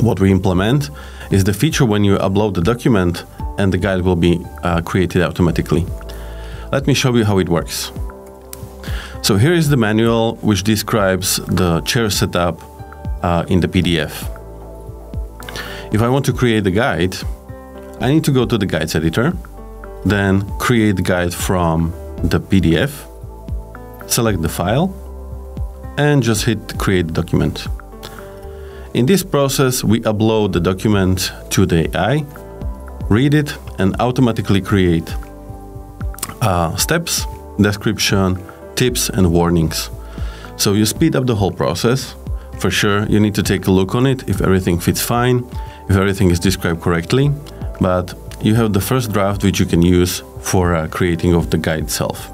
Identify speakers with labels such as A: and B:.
A: what we implement is the feature when you upload the document and the guide will be created automatically. Let me show you how it works. So here is the manual which describes the chair setup in the PDF. If I want to create the guide, I need to go to the guides editor, then create the guide from the PDF, select the file, and just hit create document. In this process, we upload the document to the AI, read it, and automatically create steps, description, tips, and warnings. So you speed up the whole process. For sure, you need to take a look on it if everything fits fine, if everything is described correctly, but you have the first draft which you can use for creating of the guide itself.